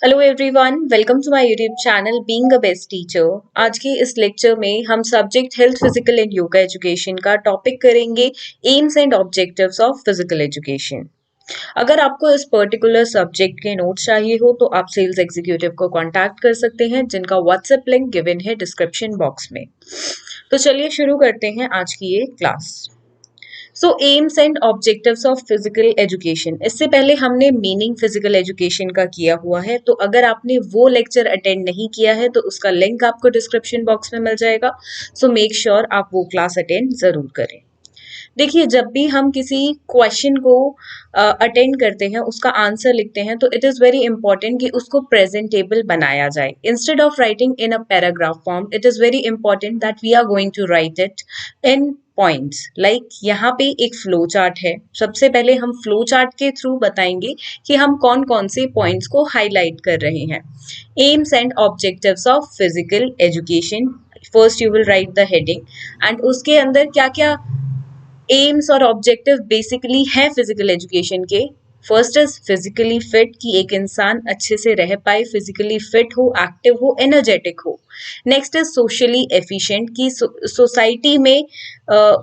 Hello everyone, welcome to my YouTube channel being a best teacher. आज के इस lecture में हम subject health physical and yoga education का टॉपिक करेंगे aims and objectives of physical education. अगर आपको इस पर्टिकुलर सब्जेक्ट के नोट्स चाहिए हो तो आप सेल्स एग्जीक्यूटिव को कांटेक्ट कर सकते हैं, जिनका व्हाट्सएप लिंक गिवन है डिस्क्रिप्शन बॉक्स में। तो चलिए शुरू करते हैं आज की ये class. So AIIMS and objectives of physical education, इससे पहले हमने मीनिंग फिजिकल एजुकेशन का किया हुआ है, तो अगर आपने वो लेक्चर अटेंड नहीं किया है तो उसका लिंक आपको डिस्क्रिप्शन बॉक्स में मिल जाएगा। सो मेक श्योर आप वो क्लास अटेंड जरूर करें। देखिए, जब भी हम किसी क्वेश्चन को अटेंड करते हैं, उसका आंसर लिखते हैं, तो इट इज़ वेरी इंपॉर्टेंट कि उसको प्रेजेंटेबल बनाया जाए। Instead of writing in a paragraph form, it is very important that we are going to write it in points. Like यहाँ पे एक फ्लो चार्ट है। सबसे पहले हम फ्लो चार्ट के थ्रू बताएंगे कि हम कौन कौन से पॉइंट्स को हाईलाइट कर रहे हैं। AIIMS and objectives of physical education, first you will write the heading and उसके अंदर क्या क्या एम्स और ऑब्जेक्टिव बेसिकली है फिजिकल एजुकेशन के। फर्स्ट इज फिजिकली फिट, कि एक इंसान अच्छे से रह पाए, फिजिकली फिट हो, एक्टिव हो, एनर्जेटिक हो। नेक्स्ट इज सोशली एफिशिएंट, कि सोसाइटी में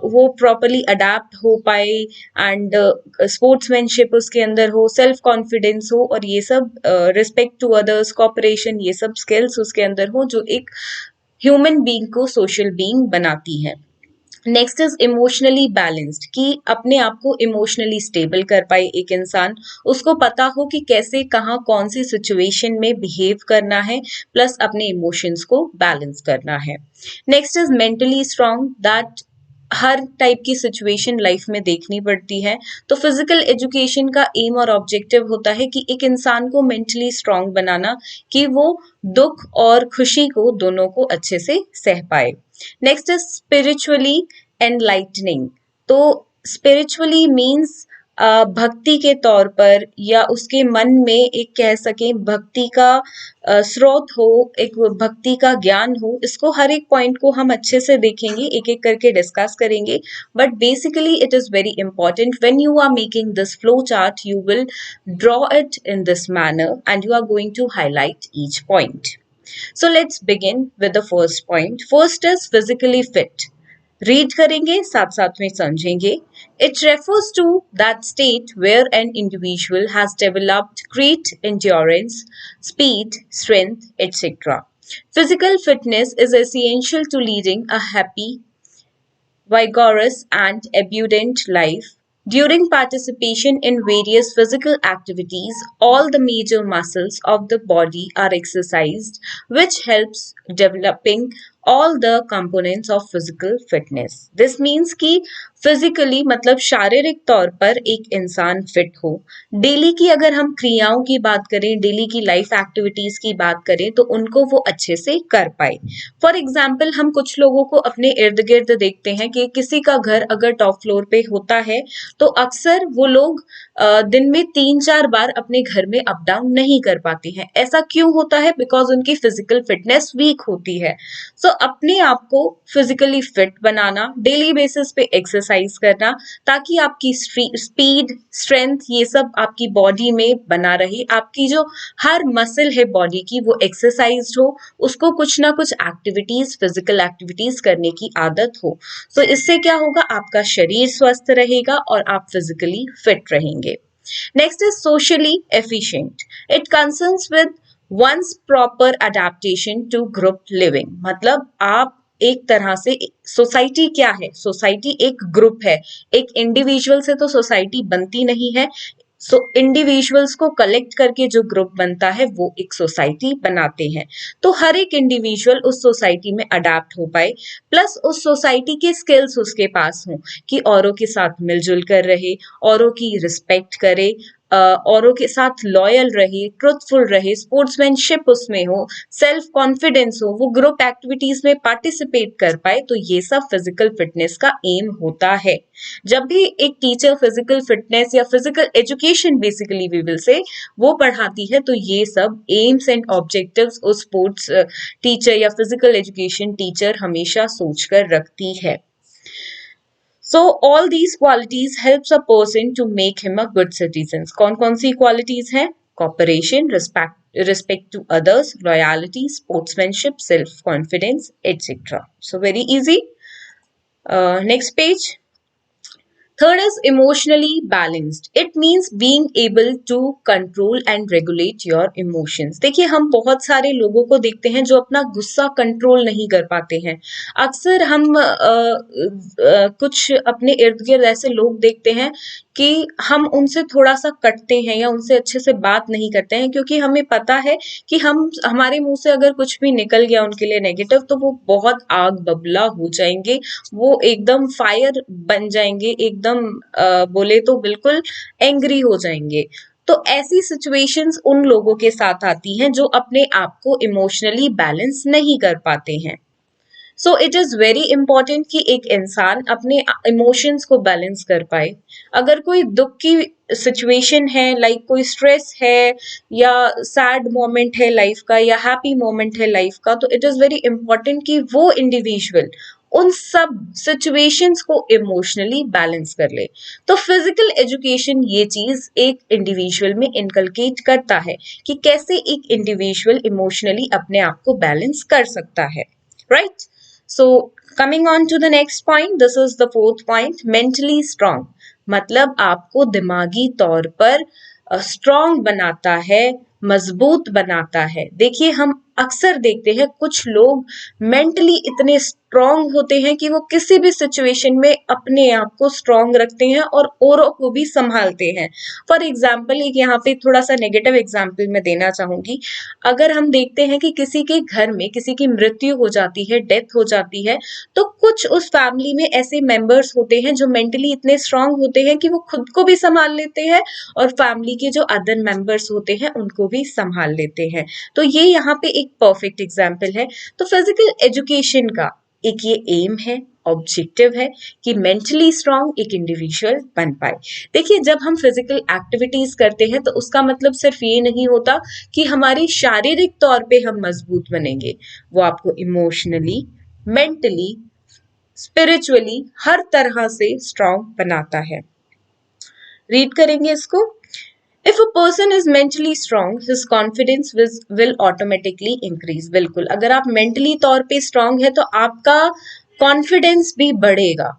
वो प्रॉपरली अडेप्ट हो पाए एंड स्पोर्ट्समैनशिप उसके अंदर हो, सेल्फ कॉन्फिडेंस हो, और ये सब रिस्पेक्ट टू अदर्स, कॉपरेशन, ये सब स्किल्स उसके अंदर हो जो एक ह्यूमन बीइंग को सोशल बीइंग बनाती है। नेक्स्ट इज इमोशनली बैलेंस्ड, कि अपने आप को इमोशनली स्टेबल कर पाए एक इंसान, उसको पता हो कि कैसे कहाँ कौन सी सिचुएशन में बिहेव करना है, प्लस अपने इमोशंस को बैलेंस करना है। Next is mentally strong, that her type की सिचुएशन लाइफ में देखनी पड़ती है, तो फिजिकल एजुकेशन का एम और ऑब्जेक्टिव होता है कि एक इंसान को मेंटली स्ट्रांग बनाना, कि वो दुख और खुशी को दोनों को अच्छे से सह पाए। नेक्स्ट इज स्पिरिचुअली एनलाइटनिंग, तो स्पिरिचुअली मीन्स भक्ति के तौर पर, या उसके मन में एक कह सके भक्ति का स्रोत हो, एक भक्ति का ज्ञान हो। इसको हर एक पॉइंट को हम अच्छे से देखेंगे, एक एक करके डिस्कस करेंगे, but basically it is very important when you are making this flow chart, you will draw it in this manner and you are going to highlight each point. So let's begin with the first point. First is physically fit. Read करेंगे, साथ साथ में समझेंगे। It refers to that state where an individual has developed great endurance, speed, strength, etc. Physical fitness is essential to leading a happy, vigorous, and abundant life. During participation in various physical activities, all the major muscles of the body are exercised, which helps developing all the components of physical fitness. This means कि physically मतलब शारीरिक तौर पर एक इंसान fit हो। Daily की अगर हम क्रियाओं की बात करें, डेली की लाइफ एक्टिविटीज की बात करें, तो उनको वो अच्छे से कर पाए। फॉर एग्जाम्पल, हम कुछ लोगों को अपने इर्द गिर्द देखते हैं कि किसी का घर अगर टॉप फ्लोर पे होता है तो अक्सर वो लोग दिन में 3-4 बार अपने घर में अप डाउन नहीं कर पाते हैं। ऐसा क्यों होता है? बिकॉज उनकी फिजिकल फिटनेस वीक होती है। सो अपने आप को फिजिकली फिट बनाना, डेली बेसिस पे एक्सरसाइज करना, ताकि आपकी स्पीड, स्ट्रेंथ, ये सब आपकी बॉडी में बना रहे। आपकी जो हर मसल है बॉडी की वो एक्सरसाइज हो, उसको कुछ ना कुछ एक्टिविटीज, फिजिकल एक्टिविटीज करने की आदत हो। तो इससे क्या होगा? आपका शरीर स्वस्थ रहेगा और आप फिजिकली फिट रहेंगे। Next is socially efficient. It concerns with one's proper adaptation to group living, मतलब आप एक तरह से, सोसाइटी क्या है? सोसाइटी एक ग्रुप है। एक इंडिविजुअल से तो सोसाइटी बनती नहीं है। सो इंडिविजुअल्स को कलेक्ट करके जो ग्रुप बनता है वो एक सोसाइटी बनाते हैं। तो हर एक इंडिविजुअल उस सोसाइटी में अडेप्ट हो पाए, प्लस उस सोसाइटी के स्किल्स उसके पास हों, कि औरों के साथ मिलजुल कर रहे, औरों की रिस्पेक्ट करे, औरों के साथ लॉयल रहे, ट्रुथफुल रहे, स्पोर्ट्समैनशिप उसमें हो, सेल्फ कॉन्फिडेंस हो, वो ग्रुप एक्टिविटीज में पार्टिसिपेट कर पाए। तो ये सब फिजिकल फिटनेस का एम होता है। जब भी एक टीचर फिजिकल फिटनेस या physical education basically we will say वो पढ़ाती है, तो ये सब एम्स एंड ऑब्जेक्टिव्स उस स्पोर्ट्स टीचर या फिजिकल एजुकेशन टीचर हमेशा सोचकर रखती है। So all these qualities helps a person to make him a good citizen. कौन कौन सी qualities हैं? Cooperation, respect to others, loyalty, sportsmanship, self-confidence, etc. So very easy. Next page. Third is emotionally balanced. It means being able to control and regulate your emotions. देखिए हम बहुत सारे लोगों को देखते हैं जो अपना गुस्सा कंट्रोल नहीं कर पाते हैं. अक्सर हम कुछ अपने इर्द गिर्द ऐसे लोग देखते हैं कि हम उनसे थोड़ा सा कटते हैं या उनसे अच्छे से बात नहीं करते हैं क्योंकि हमें पता है कि हमारे मुंह से अगर कुछ भी निकल गया उनके लिए नेगेटिव तो वो बहुत आग बबूला हो जाएंगे, वो एकदम फायर बन जाएंगे, एकदम बोले तो बिल्कुल एंग्री हो जाएंगे. तो ऐसी सिचुएशंस उन लोगों के साथ आती हैं जो अपने आप को इमोशनली बैलेंस नहीं कर पाते हैं. So it is very important कि एक इंसान अपने इमोशंस को बैलेंस कर पाए. अगर कोई दुख की सिचुएशन है, लाइक कोई स्ट्रेस है या सैड मोमेंट है लाइफ का या हैप्पी मोमेंट है लाइफ का, तो इट इज वेरी इंपॉर्टेंट कि वो इंडिविजुअल उन सब सिचुएशंस को इमोशनली बैलेंस कर ले. तो फिजिकल एजुकेशन ये चीज एक इंडिविजुअल में इनकलकेट करता है कि कैसे एक इंडिविजुअल इमोशनली अपने आप को बैलेंस कर सकता है. Right? So coming on to the next point, this is the fourth point, mentally strong. मतलब आपको दिमागी तौर पर स्ट्रॉन्ग बनाता है, मजबूत बनाता है. देखिए हम अक्सर देखते हैं कुछ लोग मेंटली इतने स्ट्रॉन्ग होते हैं कि वो किसी भी सिचुएशन में अपने आप को स्ट्रॉन्ग रखते हैं और औरों को भी संभालते हैं. फॉर एग्जाम्पल एक यहाँ पे थोड़ा सा नेगेटिव एग्जाम्पल मैं देना चाहूंगी. अगर हम देखते हैं कि किसी के घर में किसी की मृत्यु हो जाती है, डेथ हो जाती है, तो कुछ उस फैमिली में ऐसे मेंबर्स होते हैं जो मेंटली इतने स्ट्रांग होते हैं कि वो खुद को भी संभाल लेते हैं और फैमिली के जो अदर मेंबर्स होते हैं उनको भी संभाल लेते हैं. तो ये यहाँ पे एक परफेक्ट एग्जाम्पल है. तो फिजिकल एजुकेशन का एक ये एम है, ऑब्जेक्टिव है कि मेंटली स्ट्रांग एक इंडिविजुअल बन पाए. देखिए जब हम फिजिकल एक्टिविटीज करते हैं तो उसका मतलब सिर्फ ये नहीं होता कि हमारी शारीरिक तौर पे हम मजबूत बनेंगे, वो आपको इमोशनली, मेंटली, स्पिरिचुअली हर तरह से स्ट्रांग बनाता है. रीड करेंगे इसको. If a person is mentally strong, his confidence will automatically increase. बिल्कुल, अगर आप मेंटली तौर पे स्ट्रांग है तो आपका कॉन्फिडेंस भी बढ़ेगा.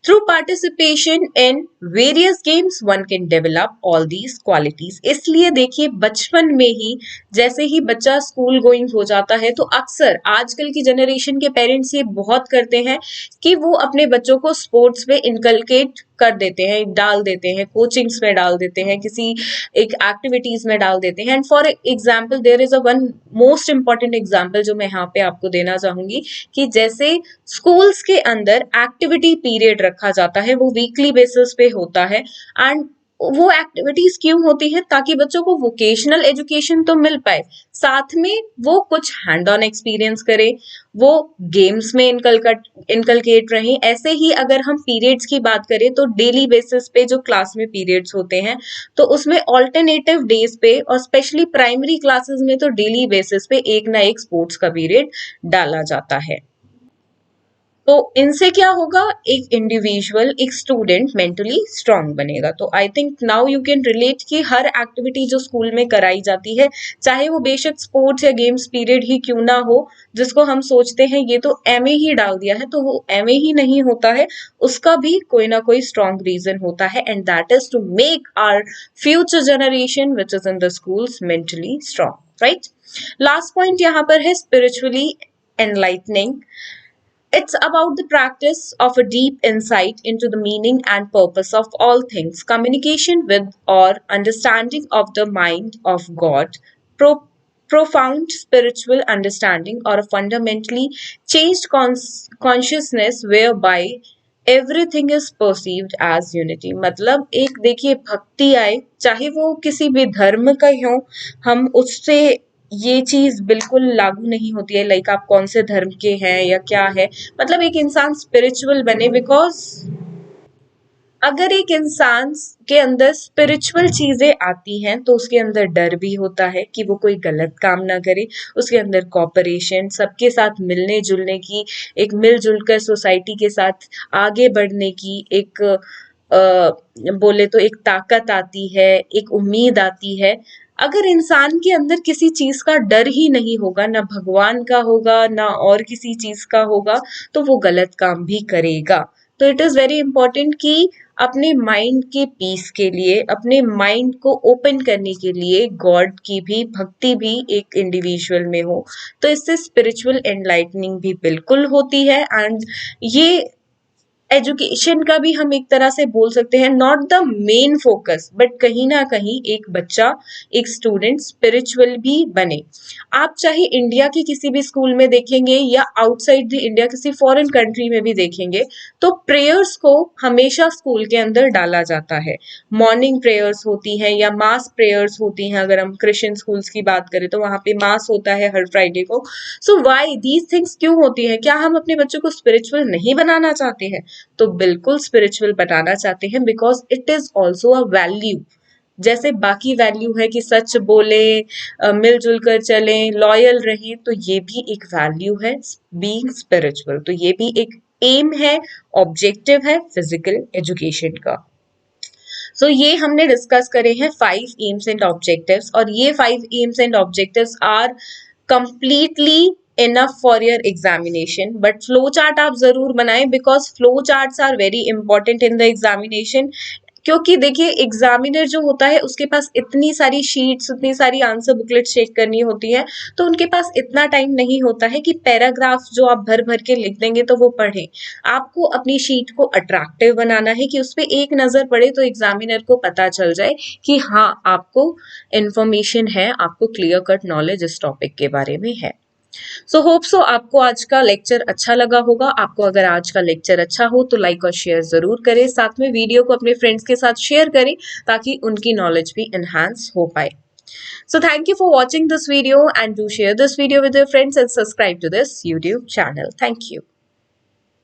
Through participation in various games, one can develop all these qualities. इसलिए देखिए बचपन में ही जैसे ही बच्चा स्कूल गोइंग हो जाता है तो अक्सर आजकल की जनरेशन के पेरेंट्स ये बहुत करते हैं कि वो अपने बच्चों को स्पोर्ट्स में इनकलकेट कर देते हैं, डाल देते हैं, कोचिंग्स में डाल देते हैं, किसी एक एक्टिविटीज में डाल देते हैं. And for example there is a one most important example जो मैं यहाँ पे आपको देना चाहूंगी कि जैसे स्कूल्स के अंदर एक्टिविटी पीरियड रखा जाता है, वो वीकली बेसिस पे होता है. एंड वो एक्टिविटीज क्यों होती है? ताकि बच्चों को वोकेशनल एजुकेशन तो मिल पाए, साथ में वो कुछ हैंड ऑन एक्सपीरियंस करे, वो गेम्स में इनकलकेट रहे. ऐसे ही अगर हम पीरियड्स की बात करें तो डेली बेसिस पे जो क्लास में पीरियड्स होते हैं तो उसमें ऑल्टरनेटिव डेज पे और स्पेशली प्राइमरी क्लासेस में तो डेली बेसिस पे एक ना एक स्पोर्ट्स का पीरियड डाला जाता है. तो इनसे क्या होगा? एक इंडिविजुअल, एक स्टूडेंट मेंटली स्ट्रांग बनेगा. तो I think now you can relate कि हर एक्टिविटी जो स्कूल में कराई जाती है, चाहे वो बेशक स्पोर्ट्स या गेम्स पीरियड ही क्यों ना हो, जिसको हम सोचते हैं ये तो एमए ही डाल दिया है, तो वो एमए ही नहीं होता है, उसका भी कोई ना कोई स्ट्रांग रीजन होता है. And that is to make our future generation which is in the schools mentally strong. Right? Last point यहाँ पर है spiritually enlightening. It's about the practice of a deep insight into the meaning and purpose of all things, communication with or understanding of the mind of God, profound spiritual understanding, or a fundamentally changed consciousness whereby everything is perceived as unity. मतलब एक देखिए भक्ति आए, चाहे वो किसी भी धर्म का ही हो, हम उससे ये चीज बिल्कुल लागू नहीं होती है लाइक आप कौन से धर्म के हैं या क्या है. मतलब एक इंसान स्पिरिचुअल बने, बिकॉज अगर एक इंसान के अंदर स्पिरिचुअल चीजें आती हैं तो उसके अंदर डर भी होता है कि वो कोई गलत काम ना करे, उसके अंदर कॉपरेशन, सबके साथ मिलने जुलने की, एक मिलजुल कर सोसाइटी के साथ आगे बढ़ने की एक बोले तो एक ताकत आती है, एक उम्मीद आती है। अगर इंसान के अंदर किसी चीज का डर ही नहीं होगा, ना भगवान का होगा ना और किसी चीज का होगा, तो वो गलत काम भी करेगा। तो इट इज वेरी इंपॉर्टेंट कि अपने माइंड के पीस के लिए, अपने माइंड को ओपन करने के लिए गॉड की भी भक्ति भी एक इंडिविजुअल में हो। तो इससे स्पिरिचुअल एनलाइटनिंग भी बिल्कुल होती है। एंड ये एजुकेशन का भी हम एक तरह से बोल सकते हैं, not the main focus, but कहीं ना कहीं एक बच्चा, एक स्टूडेंट स्पिरिचुअल भी बने। आप चाहे इंडिया के किसी भी स्कूल में देखेंगे या आउटसाइड द इंडिया किसी फॉरेन कंट्री में भी देखेंगे, तो प्रेयर्स को हमेशा स्कूल के अंदर डाला जाता है। मॉर्निंग प्रेयर्स होती हैं या मास प्रेयर्स होती हैं। अगर हम क्रिश्चियन स्कूल्स की बात करें तो वहां पे मास होता है हर फ्राइडे को। सो व्हाई दीज थिंग्स क्यों होती है? क्या हम अपने बच्चों को स्पिरिचुअल नहीं बनाना चाहते हैं? तो बिल्कुल स्पिरिचुअल बनाना चाहते हैं, because it is also a value. जैसे बाकी वैल्यू है कि सच बोले, मिलजुल कर चले, लॉयल रहे, तो ये भी एक वैल्यू है बीइंग स्पिरिचुअल। तो ये भी एक एम है, ऑब्जेक्टिव है फिजिकल एजुकेशन का। सो ये हमने डिस्कस करे हैं 5 एम्स एंड ऑब्जेक्टिव्स, और ये 5 aims and objectives are completely enough for your examination, but flow chart आप जरूर बनाएं, because flow charts are very important in the examination। क्योंकि देखिए एग्जामिनर जो होता है उसके पास इतनी सारी शीट्स, इतनी सारी आंसर बुकलेट चेक करनी होती है, तो उनके पास इतना टाइम नहीं होता है कि पैराग्राफ जो आप भर भर के लिख देंगे तो वो पढ़े। आपको अपनी शीट को अट्रैक्टिव बनाना है कि उस पर एक नजर पड़े तो एग्जामिनर को पता चल जाए कि हाँ, आपको इंफॉर्मेशन है, आपको क्लियर कट नॉलेज इस टॉपिक के बारे में है। सो होप सो आपको आज का लेक्चर अच्छा लगा होगा। आपको अगर आज का लेक्चर अच्छा हो तो लाइक और शेयर जरूर करें, साथ में वीडियो को अपने फ्रेंड्स के साथ शेयर करें ताकि उनकी नॉलेज भी एनहांस हो पाए। So thank you for watching this video, and do share this video with your friends and subscribe to this YouTube channel. Thank you.